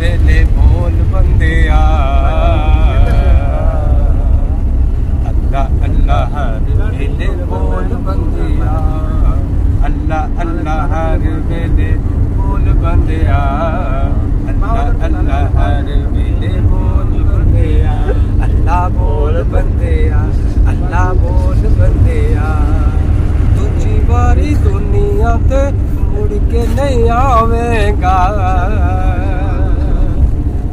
वेले बोल बंदिया अल्लाह अल्लाह हर वेले बोल बंदिया अल्लाह अल्लाह हर वेले बोल बंदिया अल्लाह अल्लाह हर वेले बोल बंदिया अल्लाह बोल बंदिया अल्लाह बोल बंदिया दूजी बारी दुनिया ते मुड़ के नहीं आवेगा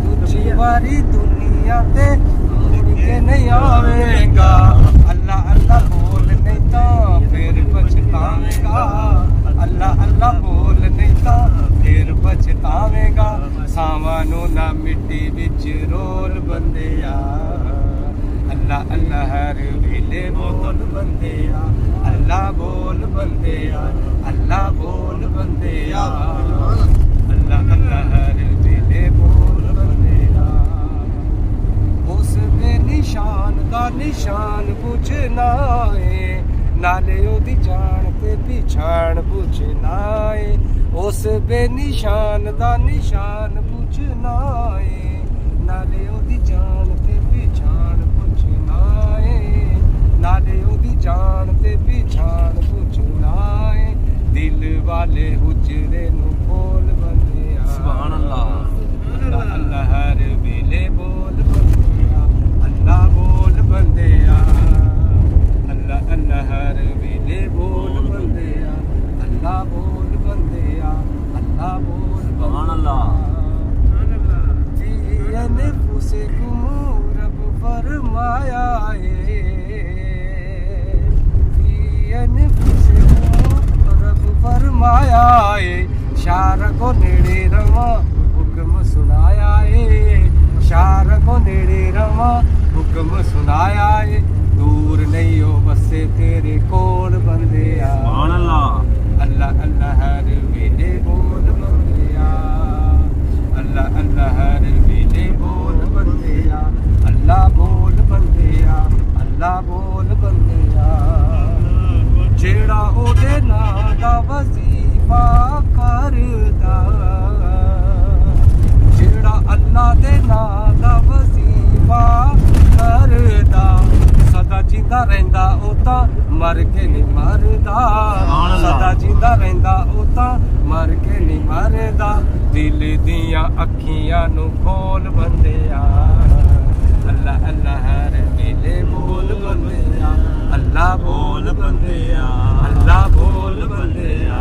दूजी बारी दुनिया ते मुड़ के नहीं आवेगा अल्लाह अल्लाह बोल नहीं तो फिर पछतावेगा अल्लाह अल्लाह बोल नहीं तो फिर पछतावेगा सामानो ना मिट्टी विच रोल बंदिया अल्लाह अल्लाह हर वेले बोल बंदिया अल्लाह बोल बंदिया अल्लाह बोल बंदिया अल्लाह अल्लाह हर वेले बोल बंदिया उस बेनिशान दा निशान पुछना है नाले ओदी जान ते पिछाण पुछना है उस बेनिशान दा निशान पुछना है नाले ओदी जान ते पिछाण पुछना है नाले ओदी जान ते पिछाण पुछना है दिल वाले हुजरे नू खोल बंदिया सुभान अल्लाह अल्लाह हर वेले बोल बंदिया अल्लाह बोल बंदिया अल्लाह अल्लाह हर वेले बोल बंदिया अल्लाह बोल बंदिया अल्लाह बोल सुभान अल्लाह जी अनफुसकुम रब फरमाया है जी अनफुसकुम रब फरमाया है शार को नेड़े रवा हुक्म सुनाया है शार को नेड़े रवा हुक्म सुनाया है दूर नहीं हो बसे तेरे कोल बंदिया सुभान अल्लाह अल्लाह अल्लाह हर वेले बोल बंदिया अल्लाह अल्लाह हर वेले बोल बंदिया अल्लाह बोल बंदिया अल्लाह बोल बंदिया जेड़ा ओदे नां दा वजीफा करदा जेड़ा अल्लाह दे नां दा वजीफा करदा सदा जिंदा रहंदा ओ तां मर के नहीं मरदा सदा जिंदा रहंदा ओ तां मर के नहीं मरदा दिल दियां अखियां नू खोल बंदिया अल्लाह अल्लाह हर वेले बोल बंदिया अल्लाह बोल बंदिया अल्लाह बोल बंदिया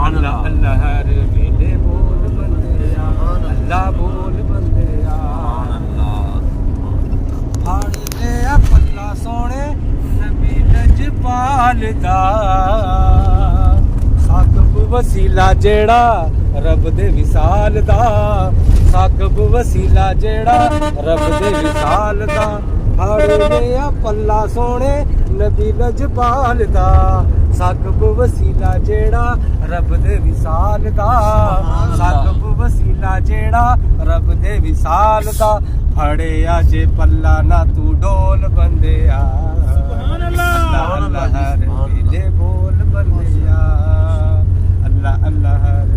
अल्लाह अल्लाह हर वेले बोल बंदिया अल्लाह बोल बंदिया फाड़ लिया पल्ला सोने नबी लजपाल दा साकब वसीला जेड़ा रब दे विसाल दा साकब वसीला जेड़ा रब दे विसाल दा फाड़ लिया पल्ला सोने नबी लजपाल दा साकब वसीला जेड़ा रब दे विसाल दा साकब वसीला जेड़ा रब दे विसाल दा फड़े जे पल्ला ना तू डोल बंदिया अल्लाह अल्लाह हर वेले बोल बंदिया अल्लाह अल्लाह हर